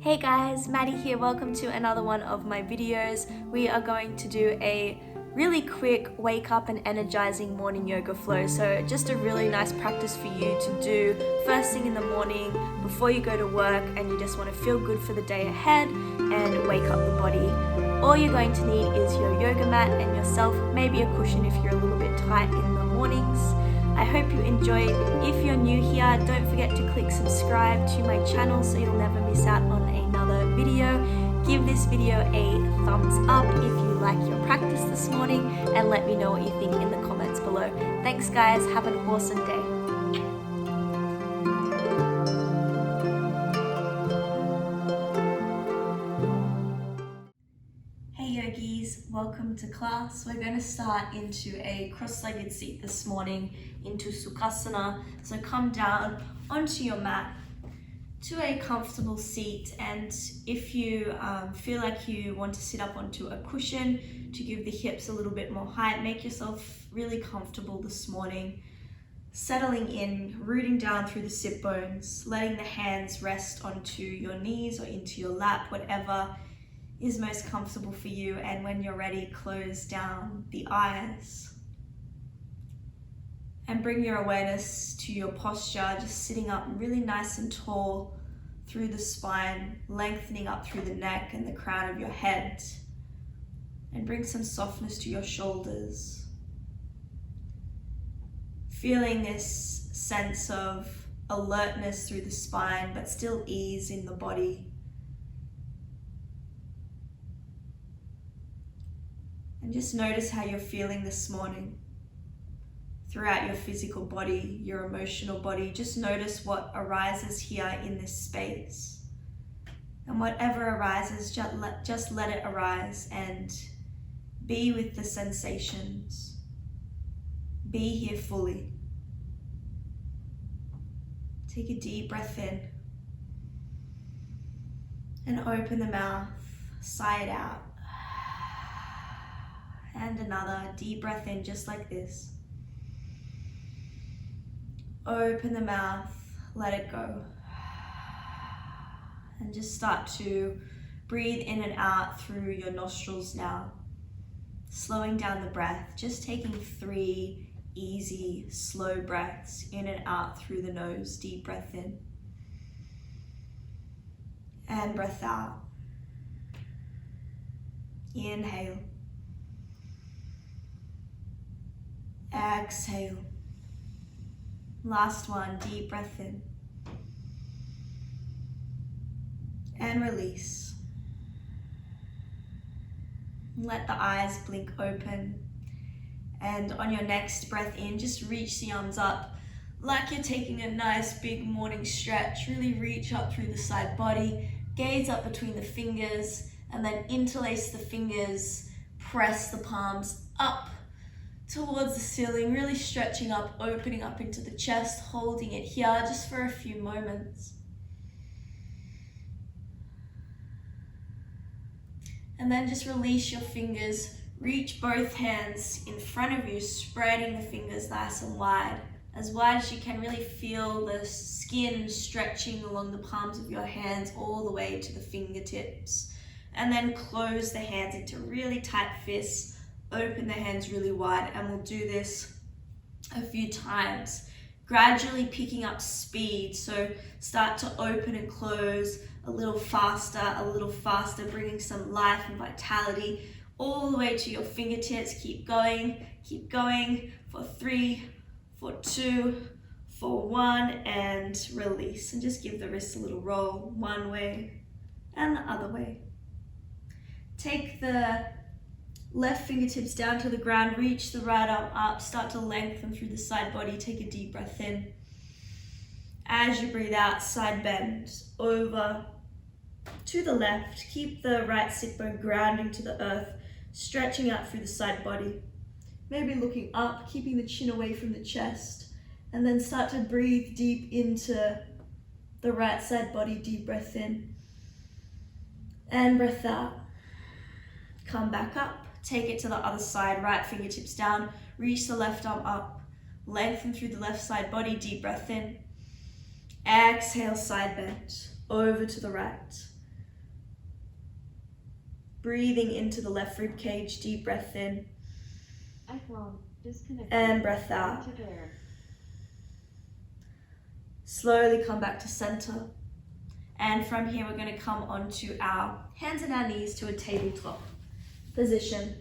Hey guys, Maddy here. Welcome to another one of my videos. We are going to do a really quick wake up and energizing morning yoga flow. So just a really nice practice for you to do first thing in the morning before you go to work and you just want to feel good for the day ahead and wake up the body. All you're going to need is your yoga mat and yourself, maybe a cushion if you're a little bit tight in the mornings. I hope you enjoyed. If you're new here, don't forget to click subscribe to my channel so you'll never miss out on another video. Give this video a thumbs up if you like your practice this morning and let me know what you think in the comments below. Thanks guys, have an awesome day. Welcome to class. We're going to start into a cross-legged seat this morning into Sukhasana. So come down onto your mat to a comfortable seat, and if you feel like you want to sit up onto a cushion to give the hips a little bit more height, make yourself really comfortable this morning. Settling in, rooting down through the sit bones, letting the hands rest onto your knees or into your lap, whatever is most comfortable for you. And when you're ready, close down the eyes and bring your awareness to your posture, just sitting up really nice and tall through the spine, lengthening up through the neck and the crown of your head, and bring some softness to your shoulders, feeling this sense of alertness through the spine but still ease in the body. And just notice how you're feeling this morning throughout your physical body, your emotional body. Just notice what arises here in this space. And whatever arises, just let it arise and be with the sensations. Be here fully. Take a deep breath in and open the mouth, sigh it out. And another deep breath in, just like this. Open the mouth, let it go. And just start to breathe in and out through your nostrils now. Slowing down the breath, just taking 3 easy, slow breaths in and out through the nose. Deep breath in. And breath out. Inhale. Exhale. Last one, deep breath in. And release. Let the eyes blink open. And on your next breath in, just reach the arms up like you're taking a nice big morning stretch. Really reach up through the side body. Gaze up between the fingers and then interlace the fingers. Press the palms up towards the ceiling, really stretching up, opening up into the chest, holding it here just for a few moments. And then just release your fingers, reach both hands in front of you, spreading the fingers nice and wide as you can. Really feel the skin stretching along the palms of your hands all the way to the fingertips. And then close the hands into really tight fists. Open the hands really wide, and we'll do this a few times, gradually picking up speed. So start to open and close a little faster, bringing some life and vitality all the way to your fingertips. Keep going for 3, for 2, for 1, and release. And just give the wrists a little roll, one way and the other way. Take the left fingertips down to the ground, reach the right arm up, start to lengthen through the side body. Take a deep breath in. As you breathe out, side bend over to the left. Keep the right sit bone grounding to the earth, stretching out through the side body. Maybe looking up, keeping the chin away from the chest, and then start to breathe deep into the right side body. Deep breath in and breath out. Come back up. Take it to the other side, right fingertips down, reach the left arm up, lengthen through the left side body, deep breath in. Exhale, side bend, over to the right. breathing into the left rib cage, deep breath in. And breath out. Slowly come back to center. And from here, we're going to come onto our hands and our knees to a tabletop position.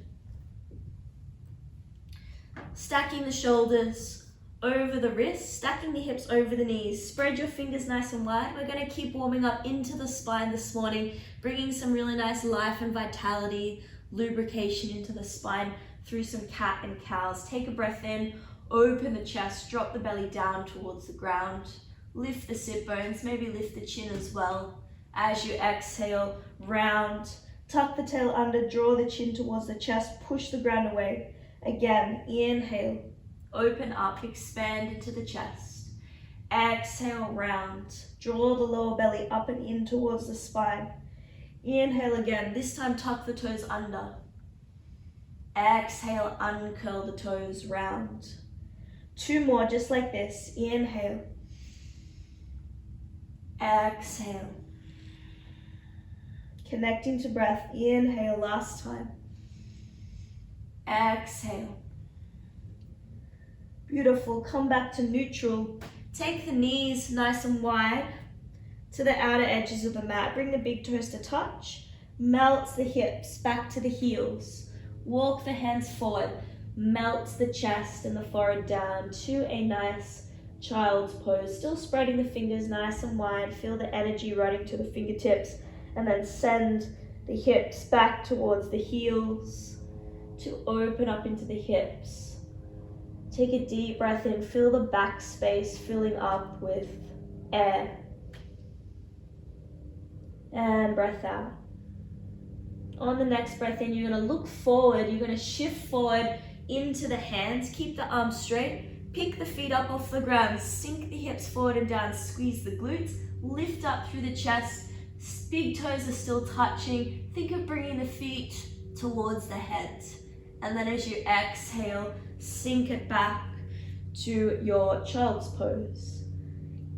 Stacking the shoulders over the wrists, stacking the hips over the knees. Spread your fingers nice and wide. We're going to keep warming up into the spine this morning, bringing some really nice life and vitality, lubrication into the spine through some cat and cows. Take a breath in, open the chest, drop the belly down towards the ground. Lift the sit bones, maybe lift the chin as well. As you exhale, round, tuck the tail under, draw the chin towards the chest, push the ground away. Again, inhale, open up, expand into the chest. Exhale, round, draw the lower belly up and in towards the spine. Inhale again, this time tuck the toes under. Exhale, uncurl the toes, round. 2 more, just like this. Inhale. Exhale. Connecting to breath. Inhale, last time. Exhale. Beautiful. Come back to neutral. Take the knees nice and wide to the outer edges of the mat. Bring the big toes to touch. Melt the hips back to the heels. Walk the hands forward, melt the chest and the forehead down to a nice child's pose. Still spreading the fingers nice and wide. Feel the energy running to the fingertips, and then send the hips back towards the heels to open up into the hips. Take a deep breath in. Feel the back space filling up with air. And breath out. On the next breath in, you're going to look forward. You're going to shift forward into the hands. Keep the arms straight. Pick the feet up off the ground. Sink the hips forward and down. Squeeze the glutes. Lift up through the chest. Big toes are still touching. Think of bringing the feet towards the head. And then as you exhale, sink it back to your child's pose.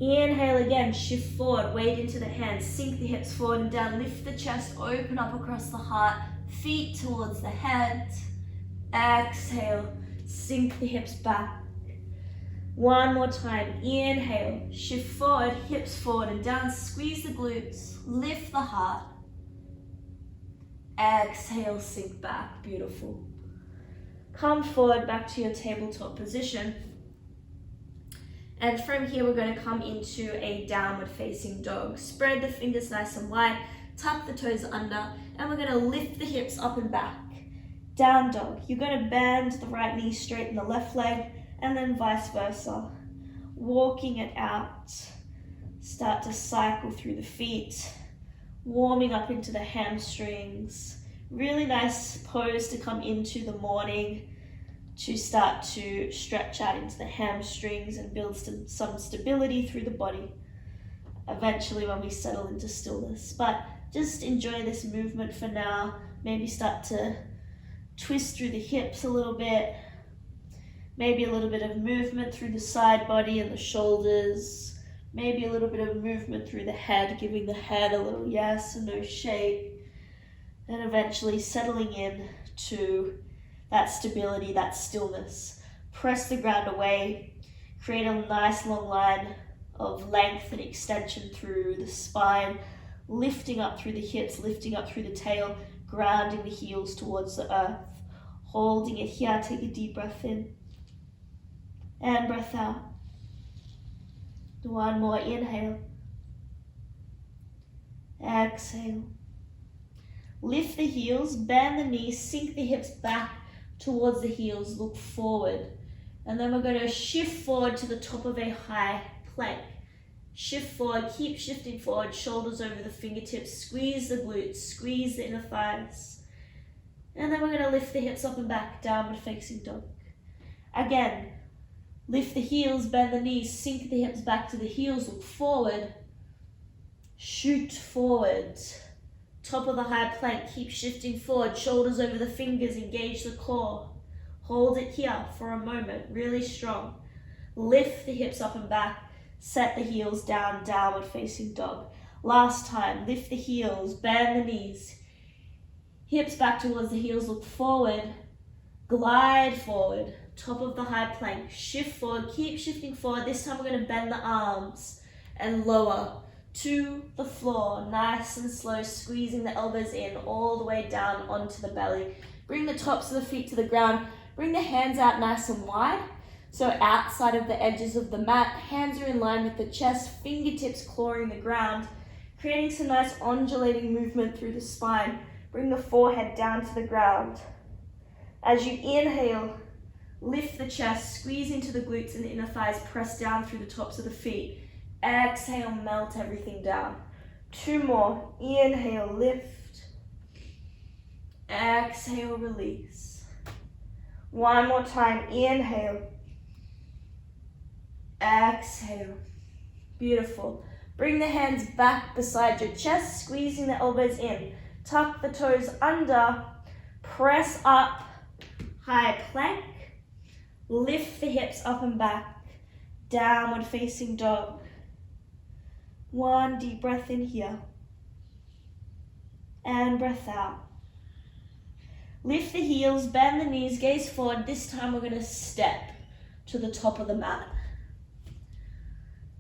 Inhale again, shift forward, weight into the hands, sink the hips forward and down, lift the chest, open up across the heart, feet towards the head. Exhale, sink the hips back. 1 more time, inhale, shift forward, hips forward and down, squeeze the glutes, lift the heart. Exhale, sink back, beautiful. Come forward back to your tabletop position. And from here, we're going to come into a downward facing dog. Spread the fingers nice and wide, tuck the toes under, and we're going to lift the hips up and back. Down dog. You're going to bend the right knee, straighten the left leg, and then vice versa. Walking it out. Start to cycle through the feet, warming up into the hamstrings. Really nice pose to come into the morning, to start to stretch out into the hamstrings and build some stability through the body. Eventually when we settle into stillness. But just enjoy this movement for now. Maybe start to twist through the hips a little bit. Maybe a little bit of movement through the side body and the shoulders. Maybe a little bit of movement through the head, giving the head a little yes and no shake. And eventually settling in to that stability, that stillness. Press the ground away. Create a nice long line of length and extension through the spine, lifting up through the hips, lifting up through the tail, grounding the heels towards the earth. Holding it here, take a deep breath in. And breath out. 1 more, inhale. Exhale. Lift the heels, bend the knees, sink the hips back towards the heels, look forward. And then we're going to shift forward to the top of a high plank. Shift forward, keep shifting forward, shoulders over the fingertips, squeeze the glutes, squeeze the inner thighs. And then we're going to lift the hips up and back, downward facing dog. Again, lift the heels, bend the knees, sink the hips back to the heels, look forward, shoot forward. Top of the high plank, keep shifting forward, shoulders over the fingers, engage the core. Hold it here for a moment, really strong. Lift the hips up and back, set the heels down, downward facing dog. Last time, lift the heels, bend the knees. Hips back towards the heels, look forward. Glide forward, top of the high plank. Shift forward, keep shifting forward. This time we're going to bend the arms and lower to the floor. Nice and slow, squeezing the elbows in all the way down onto the belly. Bring the tops of the feet to the ground. Bring the hands out nice and wide. So outside of the edges of the mat, hands are in line with the chest, fingertips clawing the ground, creating some nice undulating movement through the spine. Bring the forehead down to the ground. As you inhale, lift the chest, squeeze into the glutes and the inner thighs, press down through the tops of the feet. Exhale, melt everything down. 2 more. Inhale, lift. Exhale, release. 1 more time. Inhale. Exhale. Beautiful. Bring the hands back beside your chest, squeezing the elbows in. Tuck the toes under. Press up. High plank. Lift the hips up and back. Downward facing dog. 1 deep breath in here. And breath out. Lift the heels, bend the knees, gaze forward. This time we're going to step to the top of the mat.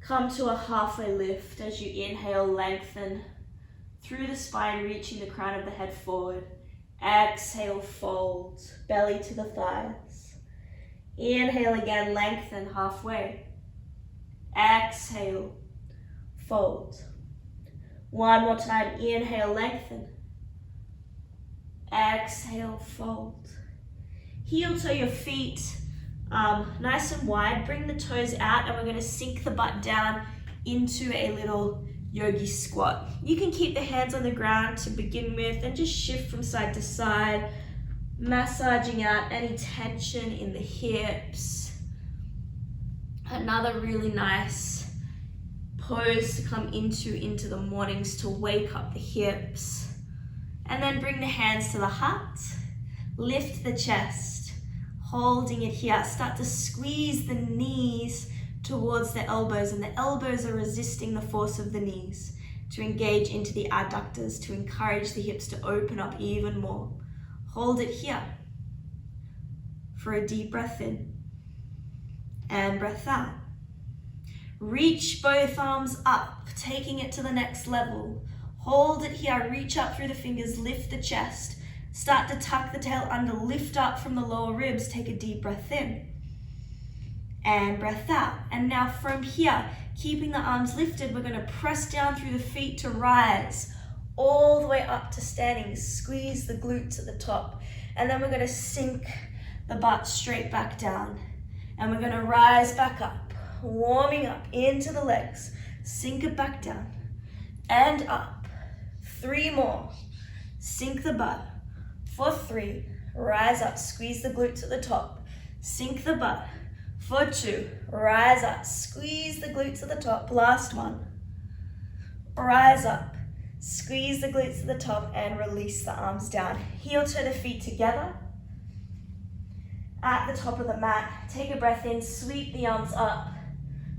Come to a halfway lift as you inhale, lengthen through the spine, reaching the crown of the head forward. Exhale, fold, belly to the thighs. Inhale again, lengthen halfway. Exhale, fold. 1 more time, inhale, lengthen. Exhale, fold. Heel toe your feet nice and wide. Bring the toes out and we're going to sink the butt down into a little yogi squat. You can keep the hands on the ground to begin with and just shift from side to side, massaging out any tension in the hips. Another really nice pose to come into the mornings to wake up the hips. And then bring the hands to the heart, lift the chest, holding it here. Start to squeeze the knees towards the elbows, and the elbows are resisting the force of the knees to engage into the adductors, to encourage the hips to open up even more. Hold it here for a deep breath in and breath out. Reach both arms up, taking it to the next level. Hold it here, reach up through the fingers, lift the chest. Start to tuck the tail under, lift up from the lower ribs, take a deep breath in. And breath out. And now from here, keeping the arms lifted, we're going to press down through the feet to rise, all the way up to standing. Squeeze the glutes at the top. And then we're going to sink the butt straight back down. And we're going to rise back up, warming up into the legs. Sink it back down and up. 3 more. Sink the butt. For 3. Rise up. Squeeze the glutes at the top. Sink the butt. For 2. Rise up. Squeeze the glutes at the top. Last one. Rise up. Squeeze the glutes at the top and release the arms down. Heel toe the feet together. At the top of the mat, take a breath in. Sweep the arms up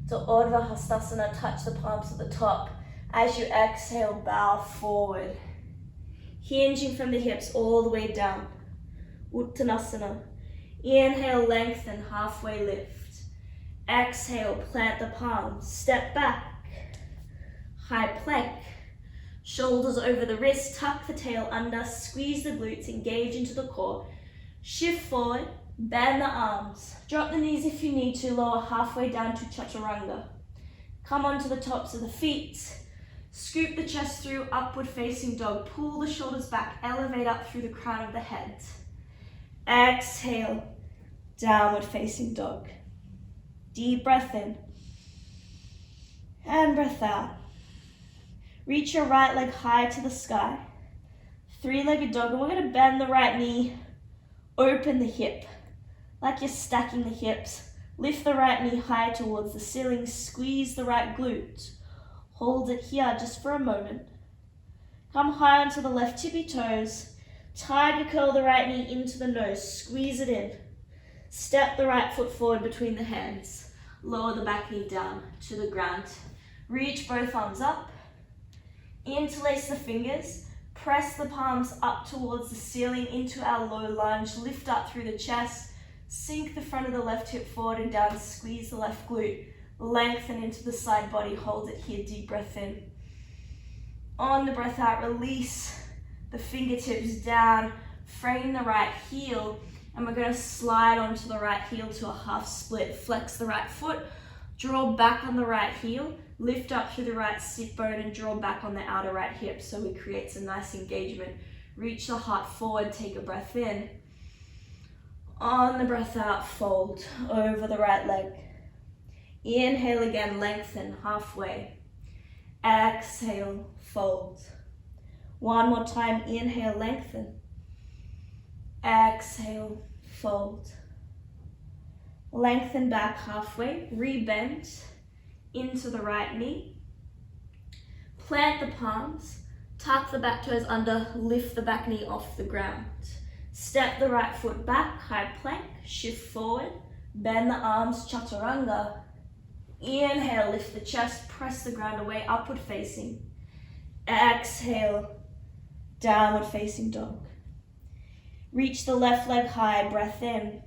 to Urdhva Hastasana. Touch the palms at the top. As you exhale, bow forward. Hinging from the hips all the way down. Uttanasana. Inhale, lengthen, halfway lift. Exhale, plant the palms. Step back. High plank. Shoulders over the wrist, tuck the tail under, squeeze the glutes, engage into the core. Shift forward, bend the arms. Drop the knees if you need to, lower halfway down to Chaturanga. Come onto the tops of the feet. Scoop the chest through, upward facing dog. Pull the shoulders back, elevate up through the crown of the head. Exhale, downward facing dog. Deep breath in. And breath out. Reach your right leg high to the sky. 3-legged dog, and we're going to bend the right knee, open the hip, like you're stacking the hips. Lift the right knee high towards the ceiling, squeeze the right glute. Hold it here just for a moment. Come high onto the left tippy toes. Tiger curl the right knee into the nose, squeeze it in. Step the right foot forward between the hands. Lower the back knee down to the ground. Reach both arms up. Interlace the fingers. press the palms up towards the ceiling into our low lunge. Lift up through the chest. Sink the front of the left hip forward and down. Squeeze the left glute. Lengthen into the side body. Hold it here. Deep breath in. On the breath out, release the fingertips down. Frame the right heel. And we're going to slide onto the right heel to a half split. Flex the right foot. Draw back on the right heel. Lift up through the right sit bone and draw back on the outer right hip so we create some nice engagement. Reach the heart forward, take a breath in. On the breath out, fold over the right leg. Inhale again, lengthen halfway. Exhale, fold. One more time, inhale, lengthen. Exhale, fold. Lengthen back halfway, rebend into the right knee. Plant the palms, tuck the back toes under, lift the back knee off the ground. Step the right foot back, high plank, shift forward, bend the arms, chaturanga. Inhale, lift the chest, press the ground away, upward facing. Exhale, downward facing dog. Reach the left leg high, breath in.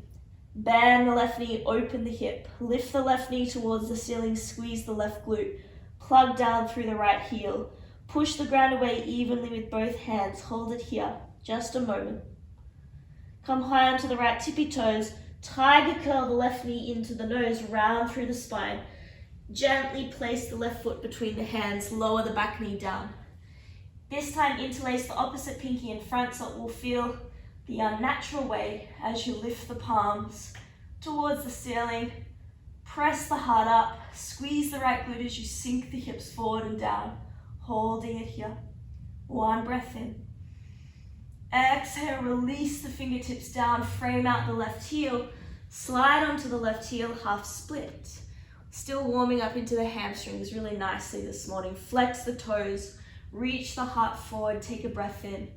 Bend the left knee, open the hip. Lift the left knee towards the ceiling, squeeze the left glute. Plug down through the right heel. Push the ground away evenly with both hands. Hold it here, just a moment. Come high onto the right tippy toes. Tiger curl the left knee into the nose, round through the spine. Gently place the left foot between the hands, lower the back knee down. This time interlace the opposite pinky in front so it will feel the unnatural way as you lift the palms towards the ceiling. Press the heart up, squeeze the right glute as you sink the hips forward and down, holding it here. One breath in. Exhale, release the fingertips down, frame out the left heel, slide onto the left heel, half split. Still warming up into the hamstrings really nicely this morning. Flex the toes, reach the heart forward, take a breath in.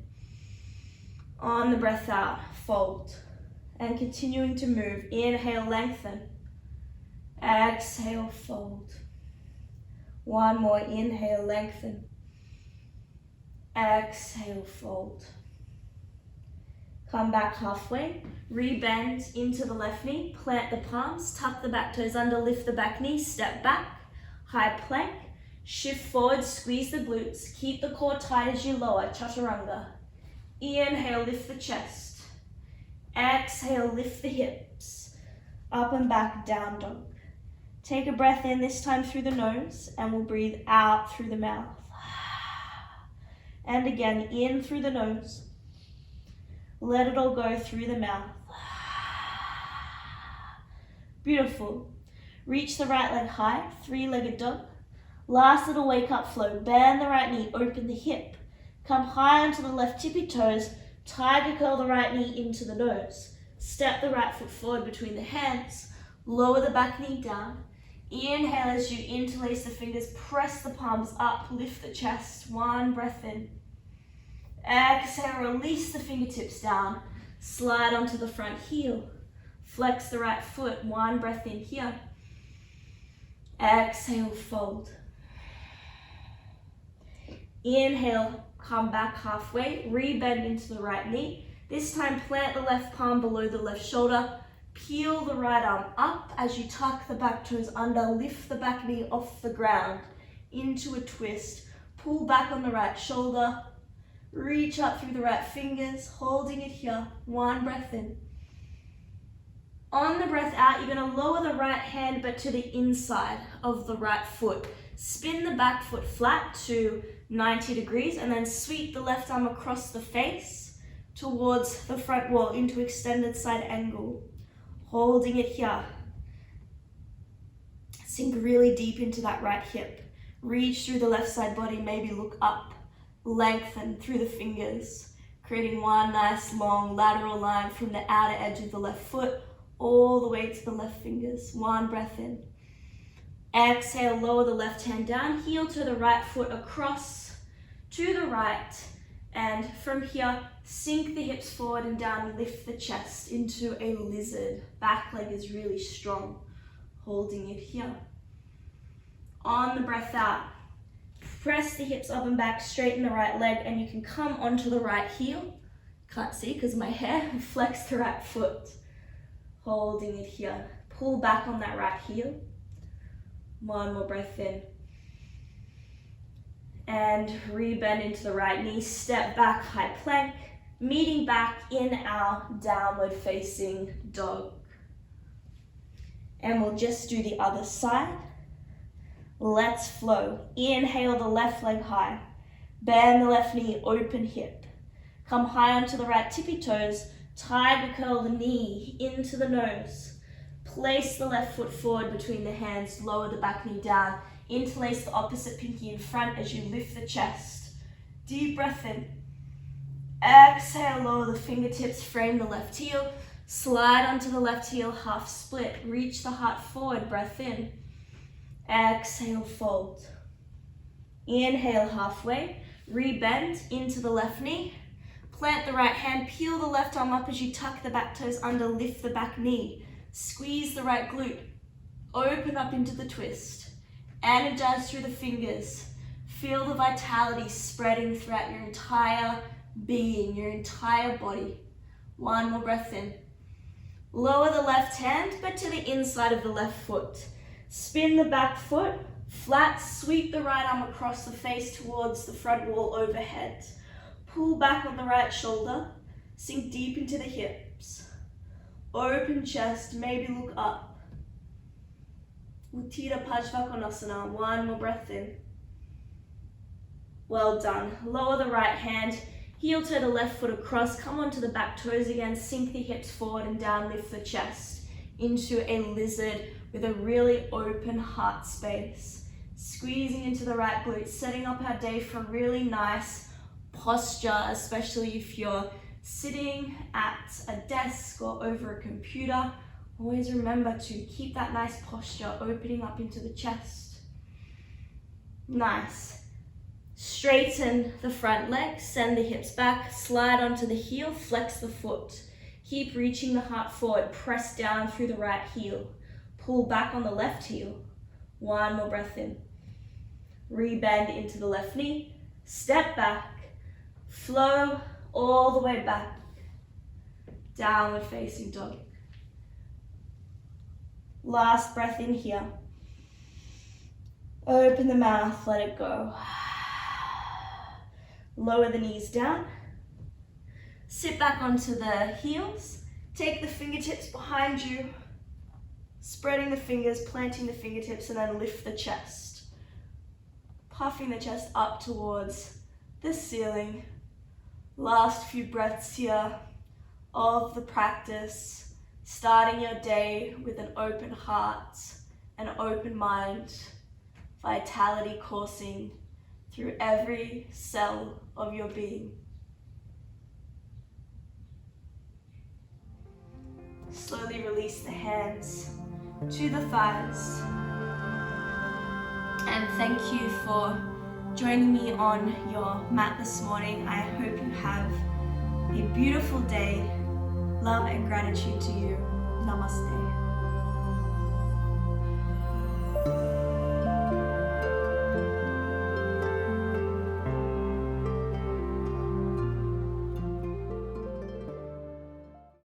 On the breath out, fold. And continuing to move, inhale, lengthen. Exhale, fold. One more, inhale, lengthen. Exhale, fold. Come back halfway, rebend into the left knee, plant the palms, tuck the back toes under, lift the back knee, step back, high plank, shift forward, squeeze the glutes, keep the core tight as you lower, chaturanga. Inhale, lift the chest. Exhale, lift the hips. Up and back, down dog. Take a breath in, this time through the nose, and we'll breathe out through the mouth. And again, in through the nose. Let it all go through the mouth. Beautiful. Reach the right leg high, three-legged dog. Last little wake up flow. Bend the right knee, open the hip. Come high onto the left tippy toes. Tiger curl the right knee into the nose. Step the right foot forward between the hands. Lower the back knee down. Inhale as you interlace the fingers. Press the palms up. Lift the chest. One breath in. Exhale, release the fingertips down. Slide onto the front heel. Flex the right foot. One breath in here. Exhale, fold. Inhale, come back halfway. Rebend into the right knee. This time, plant the left palm below the left shoulder. Peel the right arm up as you tuck the back toes under. Lift the back knee off the ground into a twist. Pull back on the right shoulder. Reach up through the right fingers, holding it here. One breath in. On the breath out, you're going to lower the right hand but to the inside of the right foot. Spin the back foot flat to 90 degrees and then sweep the left arm across the face towards the front wall into extended side angle. Holding it here. Sink really deep into that right hip. Reach through the left side body, maybe look up. Lengthen through the fingers, creating one nice long lateral line from the outer edge of the left foot all the way to the left fingers. One breath in. Exhale, lower the left hand down, heel to the right foot across to the right. And from here, sink the hips forward and down, lift the chest into a lizard. Back leg is really strong, holding it here. On the breath out, Press the hips up and back, straighten the right leg, and you can come onto the right heel. Can't see because of my hair. Flex the right foot. Holding it here. Pull back on that right heel. One more breath in. And rebend into the right knee. Step back, high plank. Meeting back in our downward facing dog. And we'll just do the other side. Let's flow. Inhale the left leg high. Bend the left knee, open hip. Come high onto the right tippy toes. Tiger curl the knee into the nose. Place the left foot forward between the hands. Lower the back knee down. Interlace the opposite pinky in front as you lift the chest. Deep breath in. Exhale, lower the fingertips, frame the left heel. Slide onto the left heel, half split. Reach the heart forward, breath in. Exhale, fold. Inhale, halfway. Rebend into the left knee. Plant the right hand, peel the left arm up as you tuck the back toes under, lift the back knee. Squeeze the right glute. Open up into the twist. Energize through the fingers. Feel the vitality spreading throughout your entire being, your entire body. One more breath in. Lower the left hand, but to the inside of the left foot. Spin the back foot, flat, sweep the right arm across the face towards the front wall overhead. Pull back on the right shoulder, sink deep into the hips. Open chest, maybe look up. Uttira Pajvakonasana, one more breath in. Well done. Lower the right hand, heel to the left foot across, come onto the back toes again, sink the hips forward and down, lift the chest into a lizard with a really open heart space. Squeezing into the right glute, setting up our day for really nice posture, especially if you're sitting at a desk or over a computer. Always remember to keep that nice posture, opening up into the chest. Nice. Straighten the front leg, send the hips back, slide onto the heel, flex the foot. Keep reaching the heart forward, press down through the right heel. Pull back on the left heel. One more breath in. Rebend into the left knee, step back, flow all the way back. Downward facing dog. Last breath in here. Open the mouth, let it go. Lower the knees down. Sit back onto the heels. Take the fingertips behind you. Spreading the fingers, planting the fingertips, and then lift the chest. Puffing the chest up towards the ceiling. Last few breaths here of the practice. Starting your day with an open heart, an open mind, vitality coursing through every cell of your being. Slowly release the hands to the thighs. And thank you for joining me on your mat this morning. I hope you have a beautiful day. Love and gratitude to you. Namaste.